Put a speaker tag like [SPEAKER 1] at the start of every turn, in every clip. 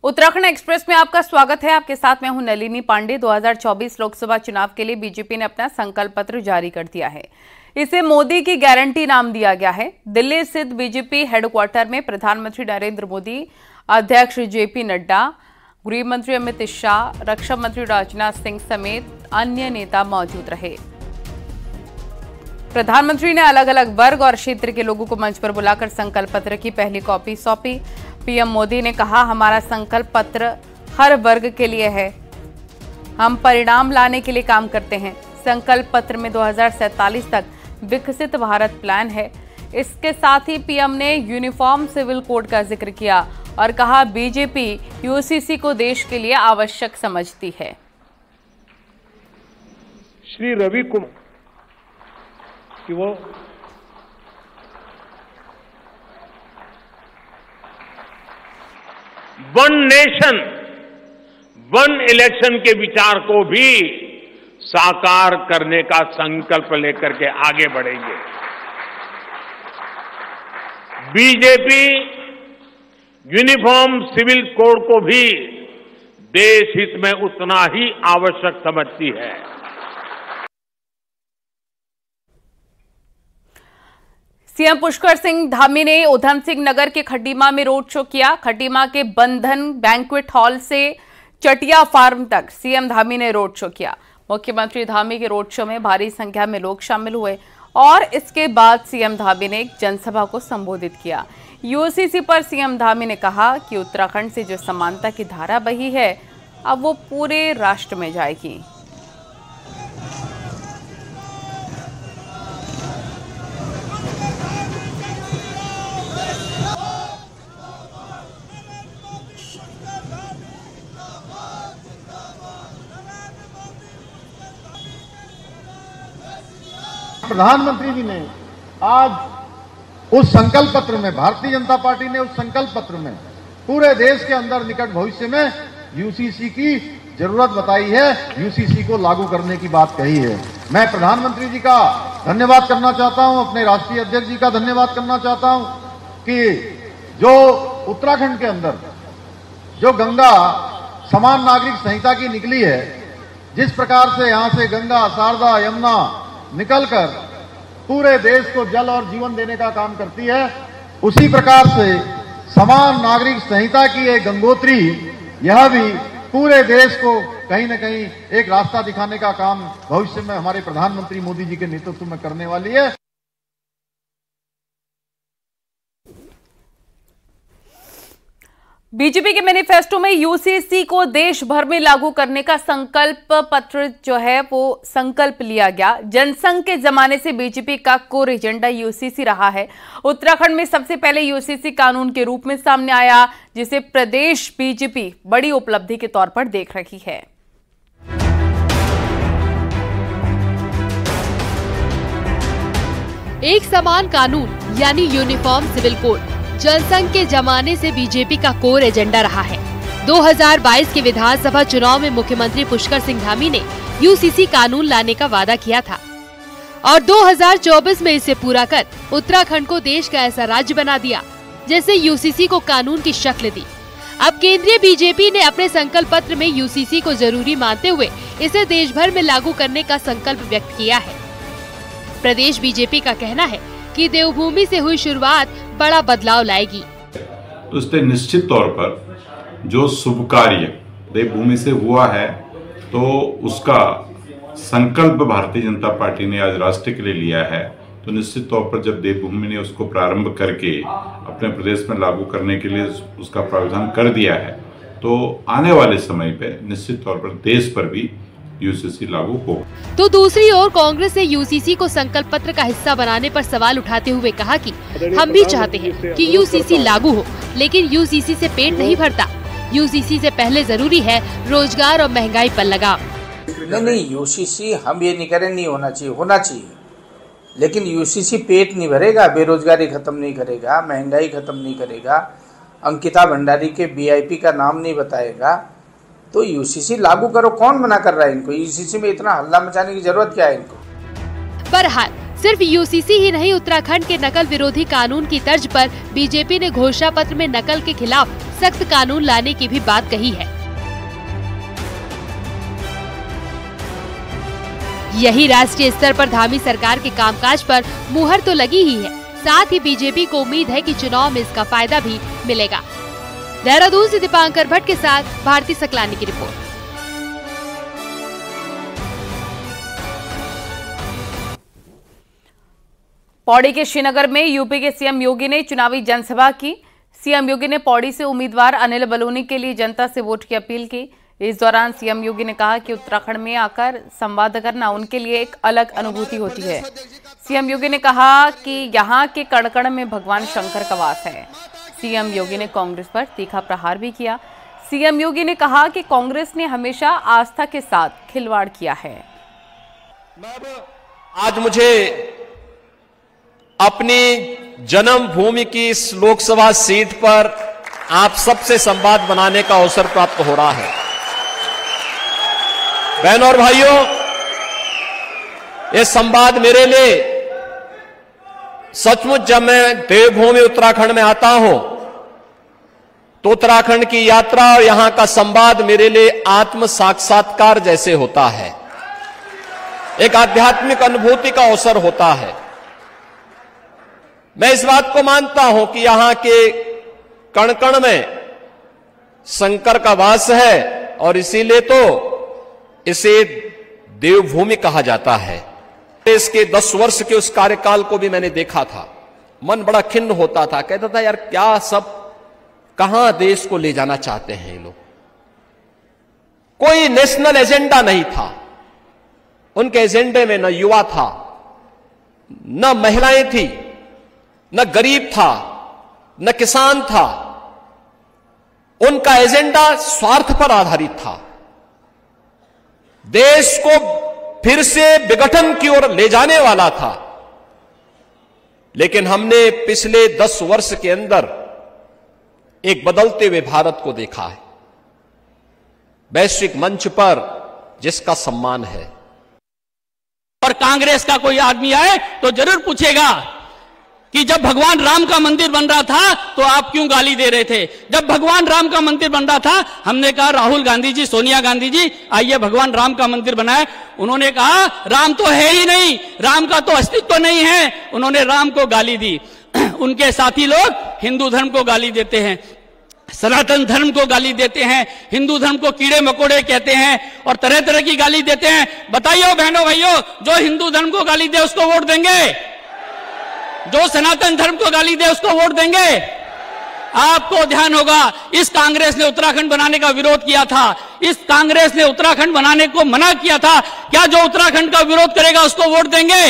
[SPEAKER 1] Uttarakhand express में आपका स्वागत है। आपके साथ मैं हूं नलिनी पांडे। 2024 लोकसभा चुनाव के लिए बीजेपी ने अपना संकल्प पत्र जारी कर दिया है। इसे मोदी की गारंटी नाम दिया गया है। दिल्ली स्थित बीजेपी हेडक्वार्टर में प्रधानमंत्री नरेंद्र मोदी, अध्यक्ष जेपी नड्डा, गृह मंत्री अमित शाह, रक्षा मंत्री राजनाथ सिंह समेत अन्य नेता मौजूद रहे। प्रधानमंत्री ने अलग अलग वर्ग और क्षेत्र के लोगों को मंच पर बुलाकर संकल्प पत्र की पहली कॉपी सौंपी। पीएम मोदी ने कहा, हमारा संकल्प पत्र हर वर्ग के लिए है। हम परिणाम लाने के लिए काम करते हैं। संकल्प पत्र में 2047 तक विकसित भारत प्लान है। इसके साथ ही पीएम ने यूनिफॉर्म सिविल कोड का जिक्र किया और कहा, बीजेपी यूसीसी को देश के लिए आवश्यक समझती है।
[SPEAKER 2] श्री रवि कुमार कि वो वन नेशन वन इलेक्शन के विचार को भी साकार करने का संकल्प लेकर के आगे बढ़ेंगे। बीजेपी यूनिफॉर्म सिविल कोड को भी देश हित में उतना ही आवश्यक समझती है।
[SPEAKER 1] सीएम पुष्कर सिंह धामी ने उधम सिंह नगर के खटीमा में रोड शो किया। खटीमा के बंधन बैंक्वेट हॉल से चटिया फार्म तक सीएम धामी ने रोड शो किया। मुख्यमंत्री धामी के रोड शो में भारी संख्या में लोग शामिल हुए और इसके बाद सीएम धामी ने एक जनसभा को संबोधित किया। यूसीसी पर सीएम धामी ने कहा कि उत्तराखंड से जो समानता की धारा बही है, अब वो पूरे राष्ट्र में जाएगी।
[SPEAKER 3] प्रधानमंत्री जी ने आज उस संकल्प पत्र में, भारतीय जनता पार्टी ने उस संकल्प पत्र में पूरे देश के अंदर निकट भविष्य में यूसीसी की जरूरत बताई है, यूसीसी को लागू करने की बात कही है। मैं प्रधानमंत्री जी का धन्यवाद करना चाहता हूं, अपने राष्ट्रीय अध्यक्ष जी का धन्यवाद करना चाहता हूं कि जो उत्तराखंड के अंदर जो गंगा समान नागरिक संहिता की निकली है, जिस प्रकार से यहां से गंगा, शारदा, यमुना निकलकर पूरे देश को जल और जीवन देने का काम करती है, उसी प्रकार से समान नागरिक संहिता की एक गंगोत्री यह भी पूरे देश को कहीं न कहीं एक रास्ता दिखाने का काम भविष्य में हमारे प्रधानमंत्री मोदी जी के नेतृत्व में करने वाली है।
[SPEAKER 1] बीजेपी के मैनिफेस्टो में यूसीसी को देश भर में लागू करने का संकल्प पत्र जो है वो संकल्प लिया गया। जनसंघ के जमाने से बीजेपी का कोर एजेंडा यूसीसी रहा है। उत्तराखंड में सबसे पहले यूसीसी कानून के रूप में सामने आया, जिसे प्रदेश बीजेपी बड़ी उपलब्धि के तौर पर देख रही है।
[SPEAKER 4] एक समान कानून यानी यूनिफॉर्म सिविल कोड जनसंघ के जमाने से बीजेपी का कोर एजेंडा रहा है। 2022 के विधानसभा चुनाव में मुख्यमंत्री पुष्कर सिंह धामी ने यूसीसी कानून लाने का वादा किया था और 2024 में इसे पूरा कर उत्तराखंड को देश का ऐसा राज्य बना दिया जैसे यूसीसी को कानून की शक्ल दी। अब केंद्रीय बीजेपी ने अपने संकल्प पत्र में यूसीसी को जरूरी मानते हुए इसे देश भर में लागू करने का संकल्प व्यक्त किया है। प्रदेश बीजेपी का कहना है कि देवभूमि से हुई शुरुआत बड़ा बदलाव लाएगी।
[SPEAKER 5] तो इसलिए निश्चित तौर पर जो शुभ कार्य देवभूमि से हुआ है, तो उसका संकल्प भारतीय जनता पार्टी ने आज राष्ट्र के लिए लिया है। तो निश्चित तौर पर जब देवभूमि ने उसको प्रारंभ करके अपने प्रदेश में लागू करने के लिए उसका प्रावधान कर दिया है, तो आने वाले समय पे निश्चित तौर पर देश पर भी यूसीसी लागू हो।
[SPEAKER 4] तो दूसरी ओर कांग्रेस ने यूसीसी को संकल्प पत्र का हिस्सा बनाने पर सवाल उठाते हुए कहा कि हम भी चाहते हैं कि यूसीसी लागू हो, लेकिन यूसीसी से पेट नहीं भरता। यूसीसी से पहले जरूरी है रोजगार और महंगाई पर लगाम।
[SPEAKER 6] नहीं, यूसीसी हम ये नहीं करें, नहीं होना चाहिए, होना चाहिए, लेकिन यूसीसी पेट नहीं भरेगा, बेरोजगारी खत्म नहीं करेगा, महंगाई खत्म नहीं करेगा, अंकिता भंडारी के वीआईपी का नाम नहीं बताएगा। तो यूसीसी लागू करो, कौन मना कर रहा है इनको? यूसीसी में इतना हल्ला मचाने की जरूरत क्या है इनको?
[SPEAKER 4] बहरहाल सिर्फ यूसीसी ही नहीं, उत्तराखंड के नकल विरोधी कानून की तर्ज पर बीजेपी ने घोषणा पत्र में नकल के खिलाफ सख्त कानून लाने की भी बात कही है। यही राष्ट्रीय स्तर पर धामी सरकार के कामकाज पर मुहर तो लगी ही है, साथ ही बीजेपी को उम्मीद है कि चुनाव में इसका फायदा भी मिलेगा। देहरादून से दीपांकर भट्ट के साथ भारती सकलानी की रिपोर्ट।
[SPEAKER 1] पौड़ी के श्रीनगर में यूपी के सीएम योगी ने चुनावी जनसभा की। सीएम योगी ने पौड़ी से उम्मीदवार अनिल बलूनी के लिए जनता से वोट की अपील की। इस दौरान सीएम योगी ने कहा कि उत्तराखंड में आकर संवाद करना उनके लिए एक अलग अनुभूति होती है। सीएम योगी ने कहा कि यहाँ के कण-कण में भगवान शंकर का वास है। सीएम योगी ने कांग्रेस पर तीखा प्रहार भी किया। सीएम योगी ने कहा कि कांग्रेस ने हमेशा आस्था के साथ खिलवाड़ किया है।
[SPEAKER 7] आज मुझे अपनी जन्मभूमि की इस लोकसभा सीट पर आप सबसे संवाद बनाने का अवसर प्राप्त हो रहा है। बहनों और भाइयों, ये संवाद मेरे लिए सचमुच, जब मैं देवभूमि उत्तराखंड में आता हूं तो उत्तराखंड की यात्रा और यहां का संवाद मेरे लिए आत्म साक्षात्कार जैसे होता है, एक आध्यात्मिक अनुभूति का अवसर होता है। मैं इस बात को मानता हूं कि यहां के कण-कण में शंकर का वास है और इसीलिए तो इसे देवभूमि कहा जाता है। इसके 10 वर्ष के उस कार्यकाल को भी मैंने देखा था, मन बड़ा खिन्न होता था, कहता था यार क्या सब, कहां देश को ले जाना चाहते हैं ये लोग। कोई नेशनल एजेंडा नहीं था उनके एजेंडे में, न युवा था, न महिलाएं थी, न गरीब था, न किसान था। उनका एजेंडा स्वार्थ पर आधारित था। देश को फिर से विघटन की ओर ले जाने वाला था। लेकिन हमने पिछले 10 वर्ष के अंदर एक बदलते हुए भारत को देखा है, वैश्विक मंच पर जिसका सम्मान है।
[SPEAKER 8] और कांग्रेस का कोई आदमी आए तो जरूर पूछेगा कि जब भगवान राम का मंदिर बन रहा था तो आप क्यों गाली दे रहे थे। जब भगवान राम का मंदिर बन रहा था हमने कहा राहुल गांधी जी, सोनिया गांधी जी आइए भगवान राम का मंदिर बनाए। उन्होंने कहा राम तो है ही नहीं, राम का तो अस्तित्व नहीं है। उन्होंने राम को गाली दी। उनके साथी लोग हिंदू धर्म को गाली देते हैं, सनातन धर्म को गाली देते हैं, हिंदू धर्म को कीड़े मकोड़े कहते हैं और तरह तरह की गाली देते हैं। बताइए बहनों भाइयों, जो हिंदू धर्म को गाली दे उसको वोट देंगे? जो सनातन धर्म को गाली दे उसको वोट देंगे? आपको ध्यान होगा, इस कांग्रेस ने उत्तराखंड बनाने का विरोध किया था, इस कांग्रेस ने उत्तराखंड बनाने को मना किया था। क्या जो उत्तराखंड का विरोध करेगा उसको वोट देंगे?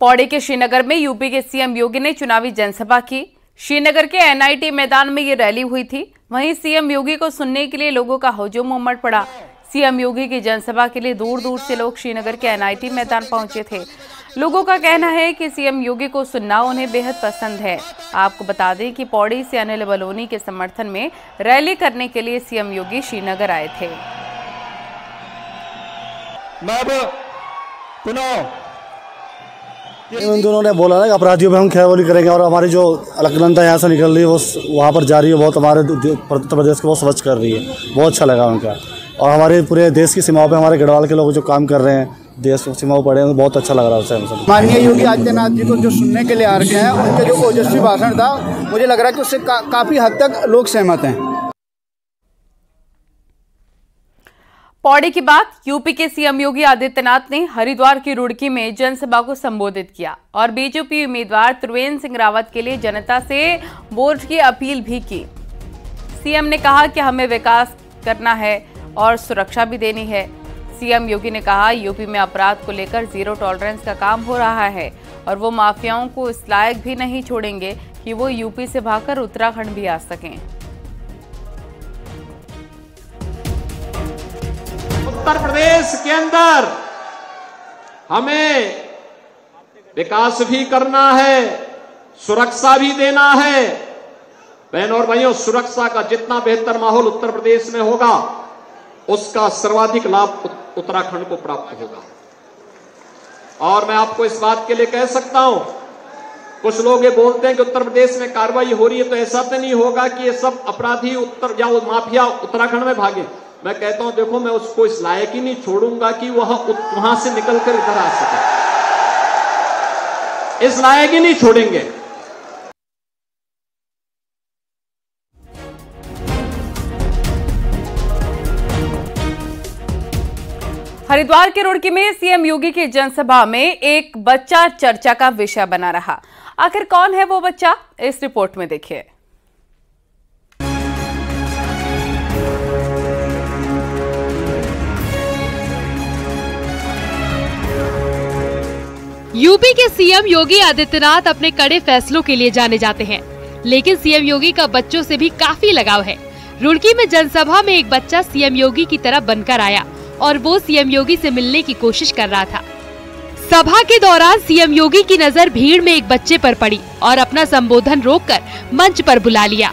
[SPEAKER 1] पौड़ी के श्रीनगर में यूपी के सीएम योगी ने चुनावी जनसभा की। श्रीनगर के एनआईटी मैदान में ये रैली हुई थी। वहीं सीएम योगी को सुनने के लिए लोगों का हुजूम उमड़ पड़ा। सीएम योगी की जनसभा के लिए दूर दूर से लोग श्रीनगर के एनआईटी मैदान पहुंचे थे। लोगों का कहना है कि सीएम योगी को सुनना उन्हें बेहद पसंद है। आपको बता दें कि पौड़ी से अनिल बलूनी के समर्थन में रैली करने के लिए सीएम योगी श्रीनगर आए थे।
[SPEAKER 9] उन दोनों ने बोला ना कि अपराधियों पे हम खैरगोली करेंगे और हमारी जो अलकनंदा यहाँ से निकल रही है वो वहाँ पर जा रही है, बहुत हमारे उत्तर प्रदेश को बहुत स्वच्छ कर रही है। बहुत अच्छा लगा उनका। और हमारे पूरे देश की सीमाओं पे हमारे गढ़वाल के लोग जो काम कर रहे हैं, देश सीमाओं पड़े हैं, बहुत अच्छा लग रहा है उसे।
[SPEAKER 10] माननीय योगी आदित्यनाथ जी को जो सुनने के लिए आ रखे हैं, उनके जो ओजस्वी भाषण था, मुझे लग रहा है कि उससे काफ़ी हद तक लोग सहमत हैं।
[SPEAKER 1] पौड़ी की बात, यूपी के सीएम योगी आदित्यनाथ ने हरिद्वार की रुड़की में जनसभा को संबोधित किया और बीजेपी उम्मीदवार त्रिवेंद्र सिंह रावत के लिए जनता से वोट की अपील भी की। सीएम ने कहा कि हमें विकास करना है और सुरक्षा भी देनी है। सीएम योगी ने कहा यूपी में अपराध को लेकर जीरो टॉलरेंस का काम हो रहा है और वो माफियाओं को इस लायक भी नहीं छोड़ेंगे कि वो यूपी से भागकर उत्तराखंड भी आ सकें।
[SPEAKER 7] उत्तर प्रदेश के अंदर हमें विकास भी करना है, सुरक्षा भी देना है। बहनों और भाइयों, सुरक्षा का जितना बेहतर माहौल उत्तर प्रदेश में होगा उसका सर्वाधिक लाभ उत्तराखंड को प्राप्त होगा। और मैं आपको इस बात के लिए कह सकता हूं, कुछ लोग ये बोलते हैं कि उत्तर प्रदेश में कार्रवाई हो रही है तो ऐसा तो नहीं होगा कि ये सब अपराधी माफिया उत्तराखंड में भागे। मैं कहता हूं देखो, मैं उसको इस लायक ही नहीं छोड़ूंगा कि वहां से निकलकर इधर आ सके, इस लायक ही नहीं छोड़ेंगे।
[SPEAKER 1] हरिद्वार के रुड़की में सीएम योगी की जनसभा में एक बच्चा चर्चा का विषय बना रहा। आखिर कौन है वो बच्चा, इस रिपोर्ट में देखिए।
[SPEAKER 4] यूपी के सीएम योगी आदित्यनाथ अपने कड़े फैसलों के लिए जाने जाते हैं, लेकिन सीएम योगी का बच्चों से भी काफी लगाव है। रुड़की में जनसभा में एक बच्चा सीएम योगी की तरफ बनकर आया और वो सीएम योगी से मिलने की कोशिश कर रहा था। सभा के दौरान सीएम योगी की नजर भीड़ में एक बच्चे पर पड़ी और अपना संबोधन रोककर मंच पर बुला लिया।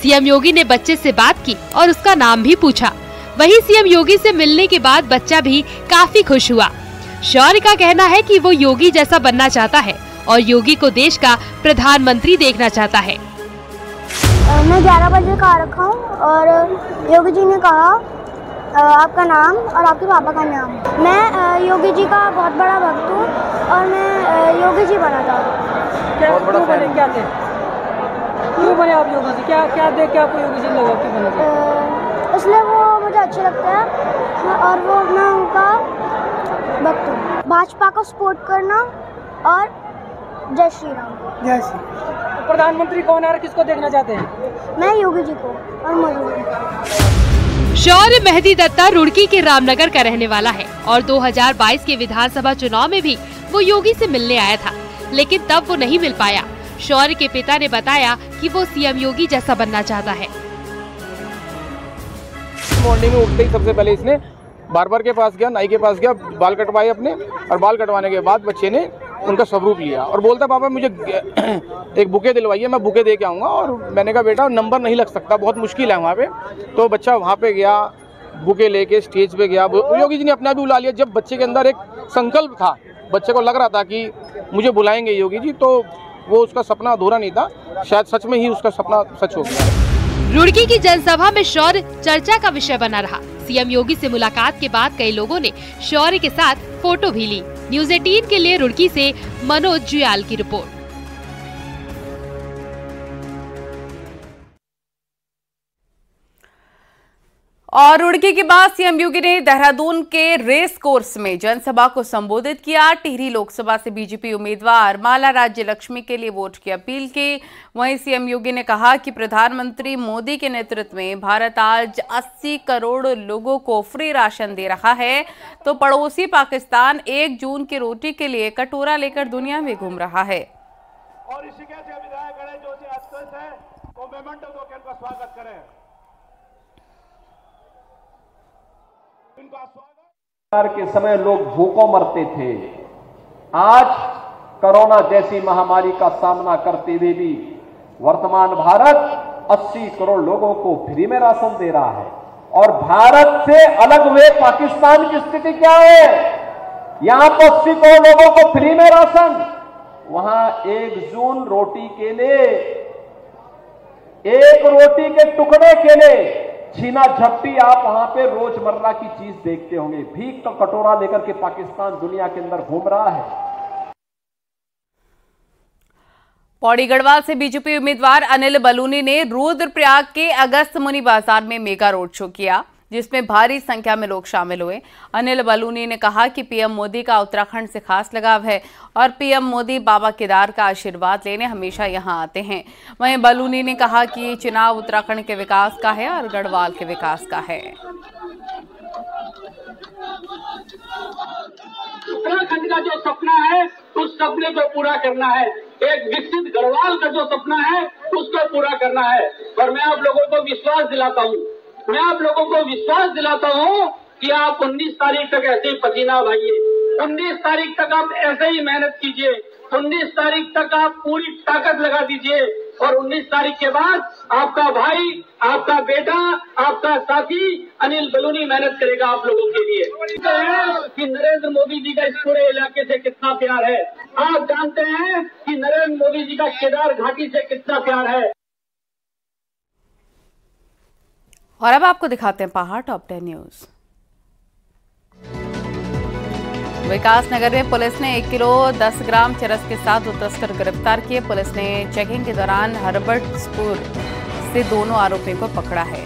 [SPEAKER 4] सीएम योगी ने बच्चे से बात की और उसका नाम भी पूछा। वहीं सीएम योगी से मिलने के बाद बच्चा भी काफी खुश हुआ। शौर्य का कहना है कि वो योगी जैसा बनना चाहता है और योगी को देश का प्रधानमंत्री देखना चाहता है।
[SPEAKER 11] मैं 11 बजे का रखा हूँ और योगी जी ने कहा आपका नाम और आपके पापा का नाम। मैं योगी जी का बहुत बड़ा भक्त हूँ और मैं योगी जी बना था।
[SPEAKER 12] क्यों बने आप योगी जी? क्या देख के आपको योगी जी लगा कि बने?
[SPEAKER 11] इसलिए वो मुझे अच्छे लगते हैं और वो मैं उनका भक्त हूँ। भाजपा को सपोर्ट करना और जय श्री राम।
[SPEAKER 12] जय श्री। प्रधानमंत्री कौन है और किसको देखना चाहते हैं?
[SPEAKER 11] मैं योगी जी को और मोदी।
[SPEAKER 4] शौर्य मेहदी दत्ता रुड़की के रामनगर का रहने वाला है और 2022 के विधानसभा चुनाव में भी वो योगी से मिलने आया था, लेकिन तब वो नहीं मिल पाया। शौर्य के पिता ने बताया कि वो सीएम योगी जैसा बनना चाहता है।
[SPEAKER 13] मॉर्निंग में उठते ही सबसे पहले इसने बार्बर के पास गया, नाई के पास गया, बाल कटवाए अपने, और बाल कटवाने के बाद बच्चे ने उनका स्वरूप लिया और बोलता पापा मुझे एक बुके दिलवाइए, मैं बुके दे के आऊँगा। और मैंने कहा बेटा नंबर नहीं लग सकता, बहुत मुश्किल है वहाँ पे। तो बच्चा वहाँ पे गया, बुके लेके स्टेज पे गया। योगी जी ने अपना भी बुला लिया। जब बच्चे के अंदर एक संकल्प था, बच्चे को लग रहा था कि मुझे बुलाएंगे योगी जी, तो वो उसका सपना अधूरा नहीं था, शायद सच में ही उसका सपना सच हो गया।
[SPEAKER 4] रुड़की की जनसभा में शौर्य चर्चा का विषय बना रहा। सीएम योगी से मुलाकात के बाद कई लोगों ने शौर्य के साथ फोटो भी ली। न्यूज़ 18 के लिए रुड़की से मनोज जुयाल की रिपोर्ट।
[SPEAKER 1] और रुड़की के बाद सीएम योगी ने देहरादून के रेस कोर्स में जनसभा को संबोधित किया। टिहरी लोकसभा से बीजेपी उम्मीदवार माला राज्य लक्ष्मी के लिए वोट की अपील की। वहीं सीएम योगी ने कहा कि प्रधानमंत्री मोदी के नेतृत्व में भारत आज 80 करोड़ लोगों को फ्री राशन दे रहा है, तो पड़ोसी पाकिस्तान 1 जून की रोटी के लिए कटोरा लेकर दुनिया में घूम रहा है।
[SPEAKER 14] और ऋषिकेश के विधायक गणेश जोशी एक्सेस है, वो मोमेंटो टोकन का स्वागत करें।
[SPEAKER 7] के समय लोग भूखों मरते थे। आज कोरोना जैसी महामारी का सामना करते हुए भी वर्तमान भारत 80 करोड़ लोगों को फ्री में राशन दे रहा है। और भारत से अलग हुए पाकिस्तान की स्थिति क्या है? यहां तो 80 करोड़ लोगों को फ्री में राशन, वहां 1 जून रोटी के लिए, एक रोटी के टुकड़े के लिए छीना झपटी आप वहां पे रोजमर्रा की चीज देखते होंगे। भीख का कटोरा लेकर के पाकिस्तान दुनिया के अंदर घूम रहा है।
[SPEAKER 1] पौड़ी गढ़वाल से बीजेपी उम्मीदवार अनिल बलूनी ने रुद्रप्रयाग के अगस्त मुनि बाजार में मेगा रोड शो किया, जिसमें भारी संख्या में लोग शामिल हुए। अनिल बलूनी ने कहा कि पीएम मोदी का उत्तराखंड से खास लगाव है और पीएम मोदी बाबा केदार का आशीर्वाद लेने हमेशा यहां आते हैं। वहीं बलूनी ने कहा कि ये चुनाव उत्तराखंड के विकास का है और गढ़वाल के विकास का है।
[SPEAKER 8] उत्तराखंड का जो सपना है उस सपने को पूरा करना है। एक विकसित गढ़वाल का जो सपना है उसको पूरा करना है। और मैं आप लोगों को विश्वास दिलाता हूँ, मैं आप लोगों को विश्वास दिलाता हूँ कि आप 19 तारीख तक ऐसे ही पसीना बहाइए, 19 तारीख तक आप ऐसे ही मेहनत कीजिए, 19 तारीख तक आप पूरी ताकत लगा दीजिए।
[SPEAKER 15] और 19 तारीख के बाद आपका भाई, आपका बेटा, आपका साथी अनिल बलूनी मेहनत करेगा आप लोगों के लिए। कि नरेंद्र मोदी जी का इस पूरे इलाके से कितना प्यार है, आप जानते हैं कि नरेंद्र मोदी जी का केदार घाटी से कितना प्यार है।
[SPEAKER 1] और अब आपको दिखाते हैं पहाड़ टॉप 10 न्यूज। विकास नगर में पुलिस ने 1 किलो 10 ग्राम चरस के साथ 2 तस्कर गिरफ्तार किए। पुलिस ने चेकिंग के दौरान हरबर्टसपुर से दोनों आरोपियों को पकड़ा है।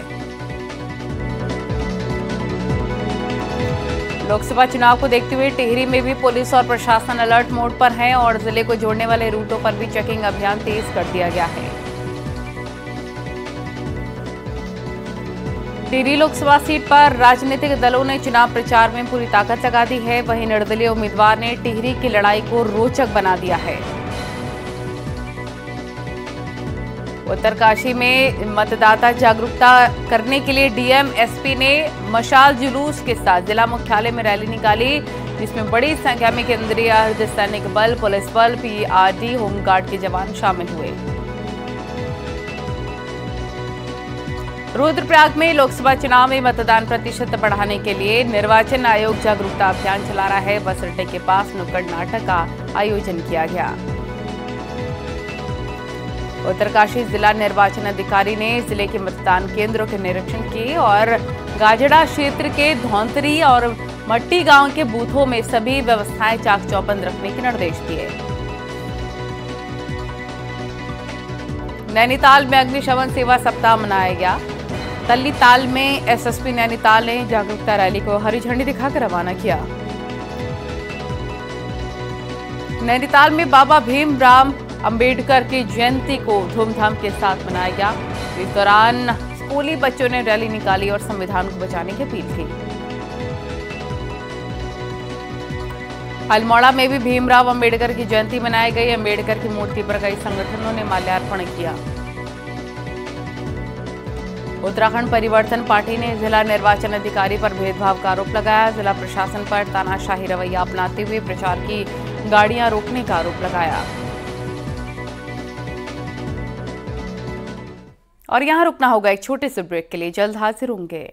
[SPEAKER 1] लोकसभा चुनाव को देखते हुए टिहरी में भी पुलिस और प्रशासन अलर्ट मोड पर है और जिले को जोड़ने वाले रूटों पर भी चेकिंग अभियान तेज कर दिया गया है। टिहरी लोकसभा सीट पर राजनीतिक दलों ने चुनाव प्रचार में पूरी ताकत लगा दी है। वहीं निर्दलीय उम्मीदवार ने टिहरी की लड़ाई को रोचक बना दिया है। उत्तरकाशी में मतदाता जागरूकता करने के लिए डीएम एसपी ने मशाल जुलूस के साथ जिला मुख्यालय में रैली निकाली, जिसमें बड़ी संख्या में केंद्रीय अर्धसैनिक बल, पुलिस बल, पीआरडी, होमगार्ड के जवान शामिल हुए। रुद्रप्रयाग में लोकसभा चुनाव में मतदान प्रतिशत बढ़ाने के लिए निर्वाचन आयोग जागरूकता अभियान चला रहा है। बस अड्डे के पास नुक्कड़ नाटक का आयोजन किया गया। उत्तरकाशी जिला निर्वाचन अधिकारी ने जिले के मतदान केंद्रों के निरीक्षण किए और गाजड़ा क्षेत्र के धौंतरी और मट्टी गांव के बूथों में सभी व्यवस्थाएं चाक चौबंद रखने के निर्देश दिए। नैनीताल में अग्निशमन सेवा सप्ताह मनाया गया। तल्लीताल में एसएसपी नैनीताल ने जागरूकता रैली को हरी झंडी दिखाकर रवाना किया। नैनीताल में बाबा भीमराव अंबेडकर की जयंती को धूमधाम के साथ मनाया गया। इस दौरान स्कूली बच्चों ने रैली निकाली और संविधान को बचाने की अपील की। अल्मोड़ा में भी भीमराव अंबेडकर की जयंती मनाई गई। अंबेडकर की मूर्ति पर कई संगठनों ने माल्यार्पण किया। उत्तराखंड परिवर्तन पार्टी ने जिला निर्वाचन अधिकारी पर भेदभाव का आरोप लगाया। जिला प्रशासन पर तानाशाही रवैया अपनाते हुए प्रचार की गाड़ियां रोकने का आरोप लगाया। और यहां रुकना होगा एक छोटे से ब्रेक के लिए, जल्द हाजिर होंगे।